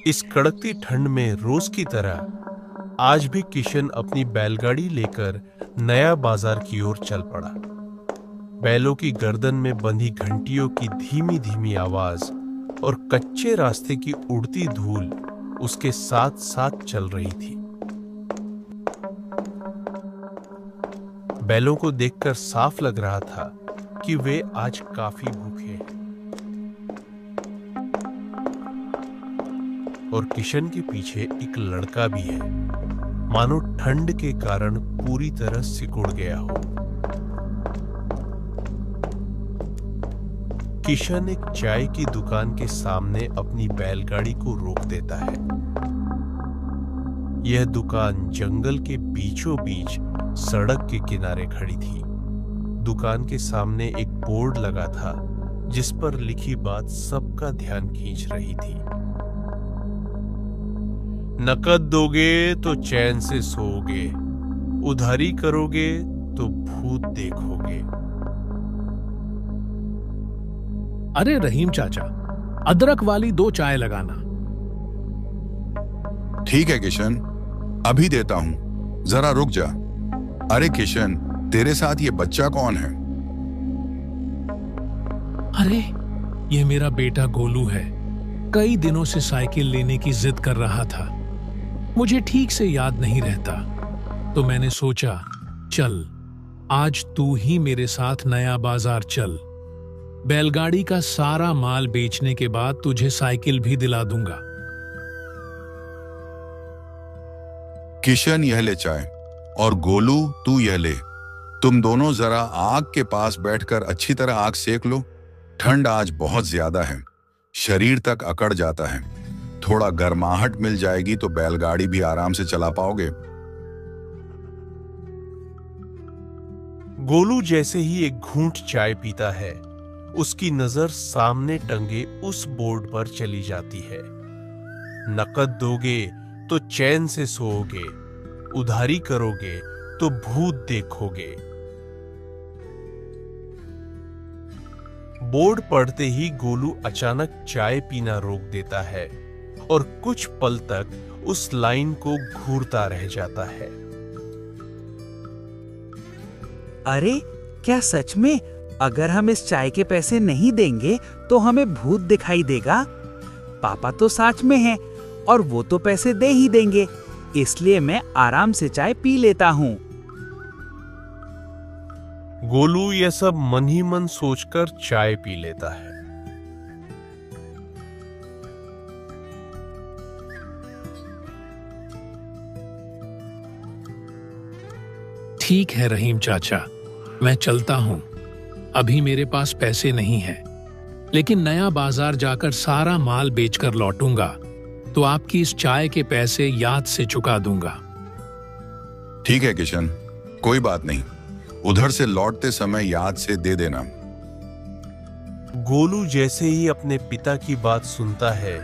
इस कड़कती ठंड में रोज की तरह आज भी किशन अपनी बैलगाड़ी लेकर नया बाजार की ओर चल पड़ा। बैलों की गर्दन में बंधी घंटियों की धीमी धीमी आवाज और कच्चे रास्ते की उड़ती धूल उसके साथ साथ चल रही थी। बैलों को देखकर साफ लग रहा था कि वे आज काफी भूखे हैं। और किशन के पीछे एक लड़का भी है, मानो ठंड के कारण पूरी तरह सिकुड़ गया हो। किशन एक चाय की दुकान के सामने अपनी बैलगाड़ी को रोक देता है। यह दुकान जंगल के बीचों बीच सड़क के किनारे खड़ी थी। दुकान के सामने एक बोर्ड लगा था जिस पर लिखी बात सबका ध्यान खींच रही थी। नकद दोगे तो चैन से सोओगे, उधारी करोगे तो भूत देखोगे। अरे रहीम चाचा, अदरक वाली 2 चाय लगाना। ठीक है किशन, अभी देता हूं, जरा रुक जा। अरे किशन, तेरे साथ ये बच्चा कौन है? अरे ये मेरा बेटा गोलू है। कई दिनों से साइकिल लेने की जिद कर रहा था। मुझे ठीक से याद नहीं रहता, तो मैंने सोचा चल आज तू ही मेरे साथ नया बाजार चल। बैलगाड़ी का सारा माल बेचने के बाद तुझे साइकिल भी दिला दूंगा। किशन यह ले चाय, और गोलू तू यह ले। तुम दोनों जरा आग के पास बैठकर अच्छी तरह आग सेक लो। ठंड आज बहुत ज्यादा है, शरीर तक अकड़ जाता है। थोड़ा गर्माहट मिल जाएगी तो बैलगाड़ी भी आराम से चला पाओगे। गोलू जैसे ही एक घूंट चाय पीता है, उसकी नजर सामने टंगे उस बोर्ड पर चली जाती है। नकद दोगे तो चैन से सोओगे, उधारी करोगे तो भूत देखोगे। बोर्ड पढ़ते ही गोलू अचानक चाय पीना रोक देता है और कुछ पल तक उस लाइन को घूरता रह जाता है। अरे क्या सच में अगर हम इस चाय के पैसे नहीं देंगे तो हमें भूत दिखाई देगा? पापा तो साथ में हैं और वो तो पैसे दे ही देंगे, इसलिए मैं आराम से चाय पी लेता हूँ। गोलू यह सब मन ही मन सोचकर चाय पी लेता है। ठीक है रहीम चाचा, मैं चलता हूं। अभी मेरे पास पैसे नहीं हैं, लेकिन नया बाजार जाकर सारा माल बेचकर लौटूंगा तो आपकी इस चाय के पैसे याद से चुका दूंगा। ठीक है किशन, कोई बात नहीं, उधर से लौटते समय याद से दे देना। गोलू जैसे ही अपने पिता की बात सुनता है,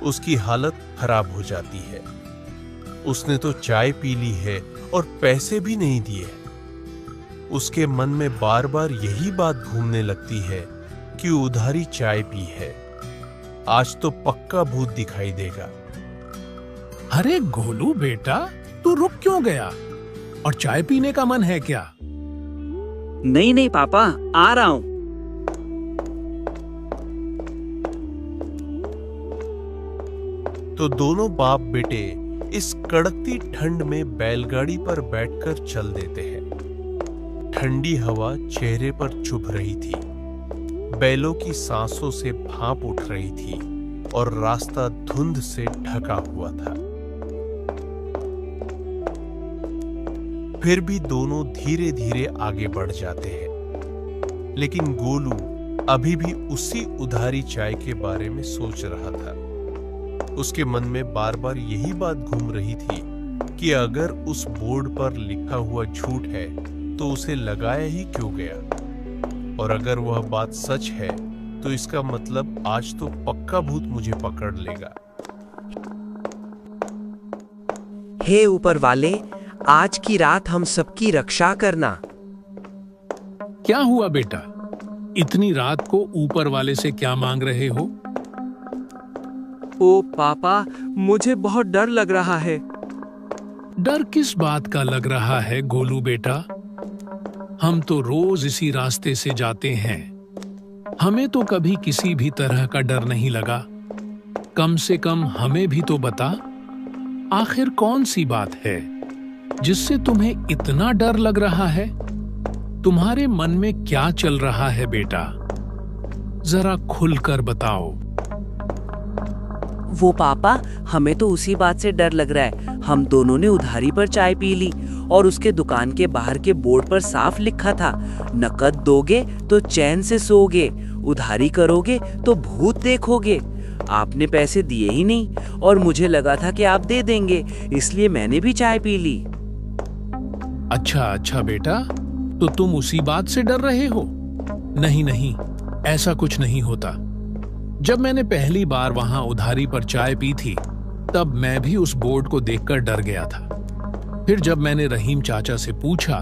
उसकी हालत खराब हो जाती है। उसने तो चाय पी ली है और पैसे भी नहीं दिए। उसके मन में बार बार यही बात घूमने लगती है कि उधारी चाय पी है, आज तो पक्का भूत दिखाई देगा। अरे गोलू बेटा, तू रुक क्यों गया? और चाय पीने का मन है क्या? नहीं नहीं पापा, आ रहा हूँ। तो दोनों बाप बेटे इस कड़कती ठंड में बैलगाड़ी पर बैठकर चल देते हैं। ठंडी हवा चेहरे पर चुभ रही थी, बैलों की सांसों से भाप उठ रही थी और रास्ता धुंध से ढका हुआ था। फिर भी दोनों धीरे धीरे आगे बढ़ जाते हैं, लेकिन गोलू अभी भी उसी उधारी चाय के बारे में सोच रहा था। उसके मन में बार बार यही बात घूम रही थी कि अगर उस बोर्ड पर लिखा हुआ झूठ है तो उसे लगाया ही क्यों गया, और अगर वह बात सच है तो इसका मतलब आज तो पक्का भूत मुझे पकड़ लेगा। हे ऊपर वाले, आज की रात हम सबकी रक्षा करना। क्या हुआ बेटा? इतनी रात को ऊपर वाले से क्या मांग रहे हो? ओ पापा, मुझे बहुत डर लग रहा है। डर किस बात का लग रहा है गोलू बेटा? हम तो रोज इसी रास्ते से जाते हैं, हमें तो कभी किसी भी तरह का डर नहीं लगा। कम से कम हमें भी तो बता, आखिर कौन सी बात है जिससे तुम्हें इतना डर लग रहा है? तुम्हारे मन में क्या चल रहा है बेटा? जरा खुलकर बताओ। वो पापा, हमें तो उसी बात से डर लग रहा है। हम दोनों ने उधारी पर चाय पी ली और उसके दुकान के बाहर के बोर्ड पर साफ लिखा था, नकद दोगे तो चैन से सोओगे, उधारी करोगे तो भूत देखोगे। आपने पैसे दिए ही नहीं और मुझे लगा था कि आप दे देंगे, इसलिए मैंने भी चाय पी ली। अच्छा बेटा, तो तुम उसी बात से डर रहे हो? नहीं नहीं, ऐसा कुछ नहीं होता। जब मैंने पहली बार वहां उधारी पर चाय पी थी, तब मैं भी उस बोर्ड को देखकर डर गया था। फिर जब मैंने रहीम चाचा से पूछा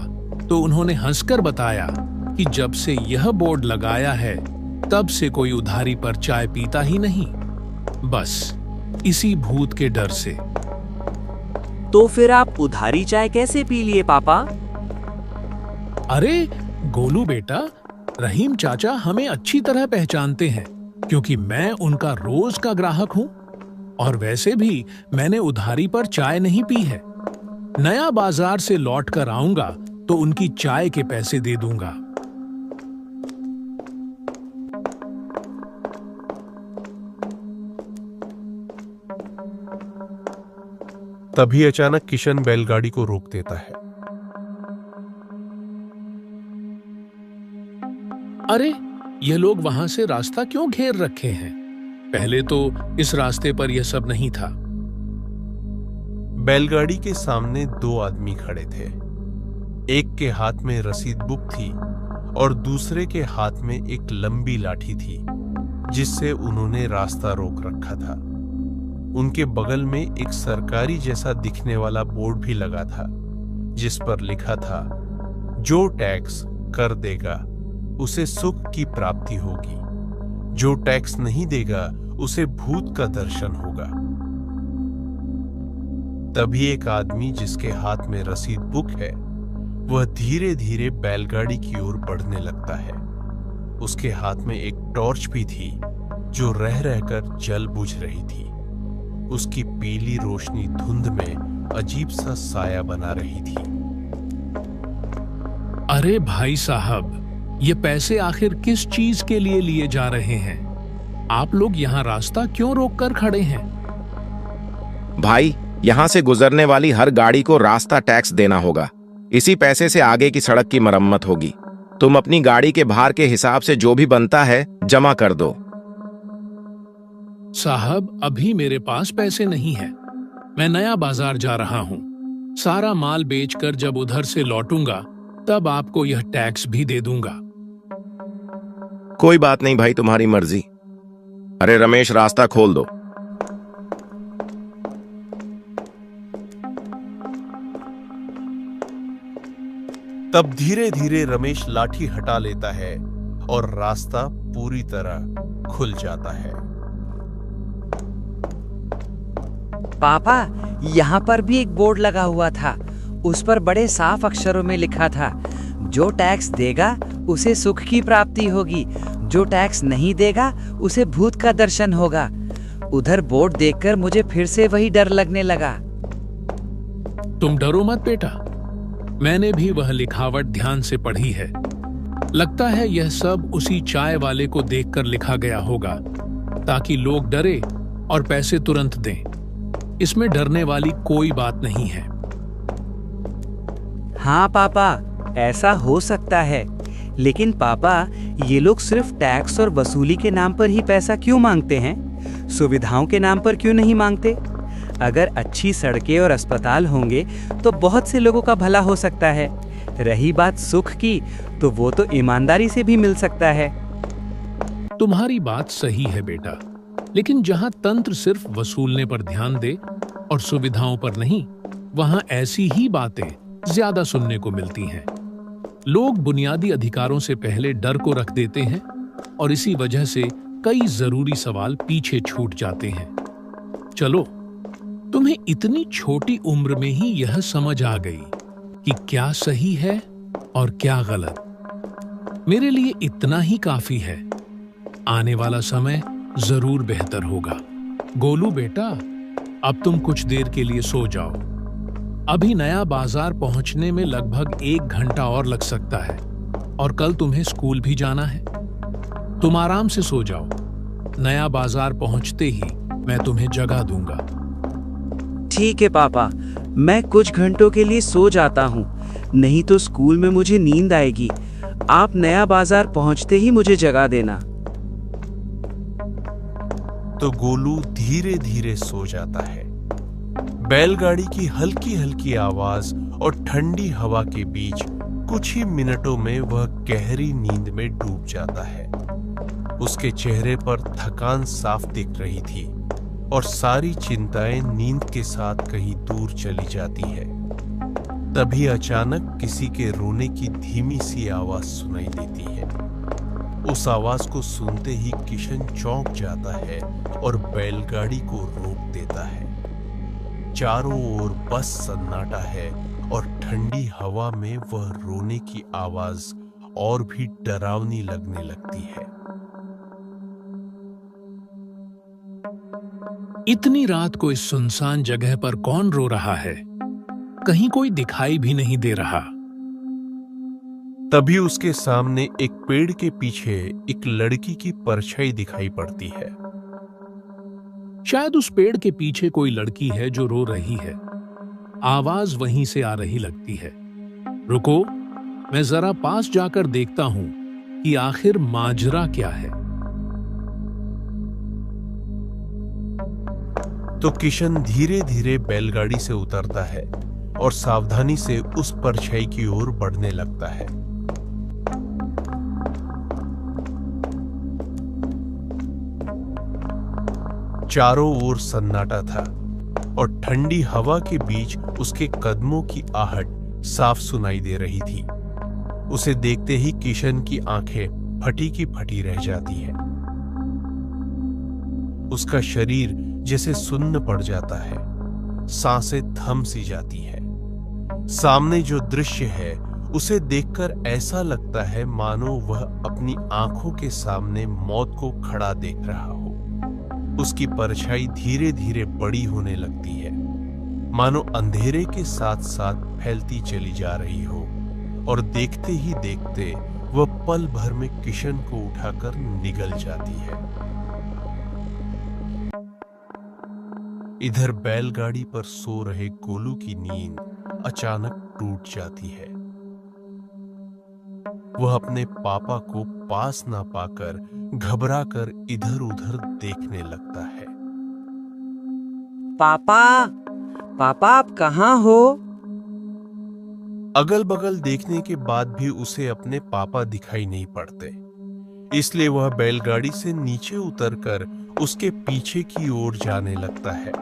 तो उन्होंने हंसकर बताया कि जब से यह बोर्ड लगाया है तब से कोई उधारी पर चाय पीता ही नहीं, बस इसी भूत के डर से। तो फिर आप उधारी चाय कैसे पी लिए पापा? अरे गोलू बेटा, रहीम चाचा हमें अच्छी तरह पहचानते हैं क्योंकि मैं उनका रोज का ग्राहक हूं, और वैसे भी मैंने उधारी पर चाय नहीं पी है। नया बाजार से लौट कर आऊंगा तो उनकी चाय के पैसे दे दूंगा। तभी अचानक किशन बैलगाड़ी को रोक देता है। अरे, ये लोग वहां से रास्ता क्यों घेर रखे हैं? पहले तो इस रास्ते पर यह सब नहीं था। बैलगाड़ी के सामने दो आदमी खड़े थे। एक के हाथ में रसीद बुक थी और दूसरे के हाथ में एक लंबी लाठी थी जिससे उन्होंने रास्ता रोक रखा था। उनके बगल में एक सरकारी जैसा दिखने वाला बोर्ड भी लगा था जिस पर लिखा था, जो टैक्स कर देगा उसे सुख की प्राप्ति होगी, जो टैक्स नहीं देगा उसे भूत का दर्शन होगा। तभी एक आदमी जिसके हाथ में रसीद बुक है वह धीरे धीरे बैलगाड़ी की ओर बढ़ने लगता है। उसके हाथ में एक टॉर्च भी थी जो रह रहकर जल बुझ रही थी। उसकी पीली रोशनी धुंध में अजीब सा साया बना रही थी। अरे भाई साहब, ये पैसे आखिर किस चीज के लिए जा रहे हैं? आप लोग यहाँ रास्ता क्यों रोककर खड़े हैं? भाई, यहाँ से गुजरने वाली हर गाड़ी को रास्ता टैक्स देना होगा। इसी पैसे से आगे की सड़क की मरम्मत होगी। तुम अपनी गाड़ी के भार के हिसाब से जो भी बनता है जमा कर दो। साहब, अभी मेरे पास पैसे नहीं है। मैं नया बाजार जा रहा हूँ। सारा माल बेचकर जब उधर से लौटूंगा तब आपको यह टैक्स भी दे दूंगा। कोई बात नहीं भाई, तुम्हारी मर्जी। अरे रमेश, रास्ता खोल दो। तब धीरे धीरे रमेश लाठी हटा लेता है और रास्ता पूरी तरह खुल जाता है। पापा, यहाँ पर भी एक बोर्ड लगा हुआ था। उस पर बड़े साफ अक्षरों में लिखा था, जो टैक्स देगा उसे सुख की प्राप्ति होगी, जो टैक्स नहीं देगा उसे भूत का दर्शन होगा। उधर बोर्ड देखकर मुझे फिर से वही डर लगने लगा। तुम डरो मत बेटा, मैंने भी वह लिखावट ध्यान से पढ़ी है। लगता है यह सब उसी चाय वाले को देखकर लिखा गया होगा ताकि लोग डरे और पैसे तुरंत दें। इसमें डरने वाली कोई बात नहीं है। हाँ पापा, ऐसा हो सकता है, लेकिन पापा ये लोग सिर्फ टैक्स और वसूली के नाम पर ही पैसा क्यों मांगते हैं? सुविधाओं के नाम पर क्यों नहीं मांगते? अगर अच्छी सड़कें और अस्पताल होंगे तो बहुत से लोगों का भला हो सकता है। रही बात सुख की, तो वो तो ईमानदारी से भी मिल सकता है। तुम्हारी बात सही है बेटा, लेकिन जहां तंत्र सिर्फ वसूलने पर ध्यान दे और सुविधाओं पर नहीं, वहां ऐसी ही बातें ज्यादा सुनने को मिलती हैं। लोग बुनियादी अधिकारों से पहले डर को रख देते हैं और इसी वजह से कई जरूरी सवाल पीछे छूट जाते हैं। चलो, तुम्हें इतनी छोटी उम्र में ही यह समझ आ गई कि क्या सही है और क्या गलत। मेरे लिए इतना ही काफी है। आने वाला समय जरूर बेहतर होगा। गोलू बेटा, अब तुम कुछ देर के लिए सो जाओ। अभी नया बाजार पहुंचने में लगभग 1 घंटा और लग सकता है और कल तुम्हें स्कूल भी जाना है। तुम आराम से सो जाओ। नया बाजार पहुंचते ही मैं तुम्हें जगा दूंगा। ठीक है पापा, मैं कुछ घंटों के लिए सो जाता हूँ, नहीं तो स्कूल में मुझे नींद आएगी। आप नया बाजार पहुंचते ही मुझे जगा देना। तो गोलू धीरे धीरे सो जाता है। बैलगाड़ी की हल्की हल्की आवाज और ठंडी हवा के बीच कुछ ही मिनटों में वह गहरी नींद में डूब जाता है। उसके चेहरे पर थकान साफ दिख रही थी और सारी चिंताएं नींद के साथ कहीं दूर चली जाती है। तभी अचानक किसी के रोने की धीमी सी आवाज सुनाई देती है। उस आवाज को सुनते ही किशन चौंक जाता है और बैलगाड़ी को रोक देता है। चारों ओर बस सन्नाटा है और ठंडी हवा में वह रोने की आवाज और भी डरावनी लगने लगती है। इतनी रात को इस सुनसान जगह पर कौन रो रहा है? कहीं कोई दिखाई भी नहीं दे रहा। तभी उसके सामने एक पेड़ के पीछे एक लड़की की परछाई दिखाई पड़ती है। शायद उस पेड़ के पीछे कोई लड़की है जो रो रही है। आवाज वहीं से आ रही लगती है। रुको, मैं जरा पास जाकर देखता हूं कि आखिर माजरा क्या है। तो किशन धीरे धीरे बैलगाड़ी से उतरता है और सावधानी से उस परछाई की ओर बढ़ने लगता है। चारों ओर सन्नाटा था और ठंडी हवा के बीच उसके कदमों की आहट साफ सुनाई दे रही थी। उसे देखते ही किशन की आंखें फटी की फटी रह जाती है। उसका शरीर जैसे सुन्न पड़ जाता है, सांसें थम सी जाती है। सामने जो दृश्य है उसे देखकर ऐसा लगता है मानो वह अपनी आंखों के सामने मौत को खड़ा देख रहा हो। उसकी परछाई धीरे धीरे बड़ी होने लगती है, मानो अंधेरे के साथ साथ फैलती चली जा रही हो, और देखते ही देखते वह पल भर में किशन को उठाकर निगल जाती है। इधर बैलगाड़ी पर सो रहे गोलू की नींद अचानक टूट जाती है। वह अपने पापा को पास ना पाकर घबराकर इधर उधर देखने लगता है। पापा, पापा आप कहाँ हो? अगल बगल देखने के बाद भी उसे अपने पापा दिखाई नहीं पड़ते, इसलिए वह बैलगाड़ी से नीचे उतरकर उसके पीछे की ओर जाने लगता है।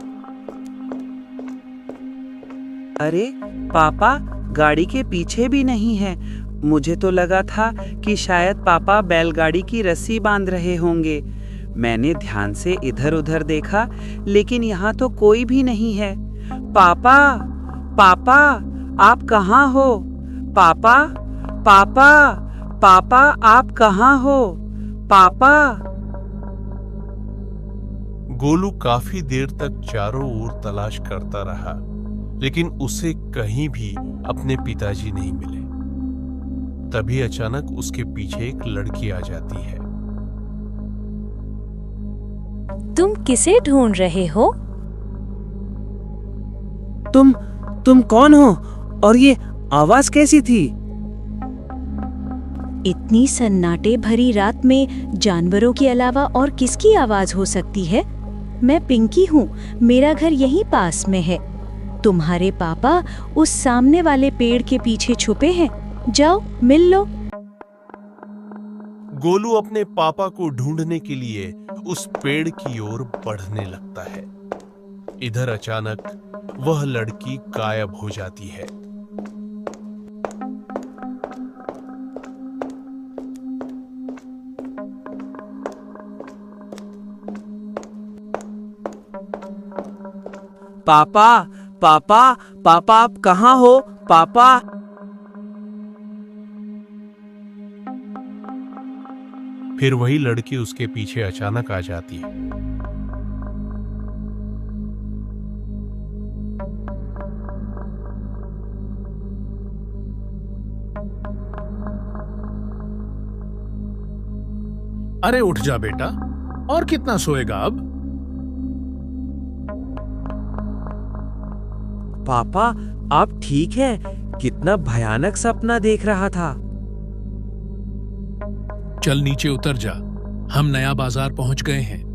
अरे पापा, गाड़ी के पीछे भी नहीं है। मुझे तो लगा था कि शायद पापा बैलगाड़ी की रस्सी बांध रहे होंगे। मैंने ध्यान से इधर उधर देखा, लेकिन यहाँ तो कोई भी नहीं है। पापा, पापा आप कहाँ हो? पापा, पापा, पापा आप कहाँ हो? पापा। गोलू काफी देर तक चारों ओर तलाश करता रहा, लेकिन उसे कहीं भी अपने पिताजी नहीं मिले। तभी अचानक उसके पीछे एक लड़की आ जाती है। तुम किसे ढूंढ रहे हो? तुम कौन हो और ये आवाज कैसी थी? इतनी सन्नाटे भरी रात में जानवरों के अलावा और किसकी आवाज हो सकती है? मैं पिंकी हूँ, मेरा घर यहीं पास में है। तुम्हारे पापा उस सामने वाले पेड़ के पीछे छुपे हैं, जाओ मिल लो। गोलू अपने पापा को ढूंढने के लिए उस पेड़ की ओर बढ़ने लगता है। इधर अचानक वह लड़की गायब हो जाती है। पापा पापा पापा आप कहाँ हो पापा? फिर वही लड़की उसके पीछे अचानक आ जाती है। अरे उठ जा बेटा, और कितना सोएगा अब? पापा आप ठीक हैं? कितना भयानक सपना देख रहा था। चल नीचे उतर जा, हम नया बाजार पहुंच गए हैं।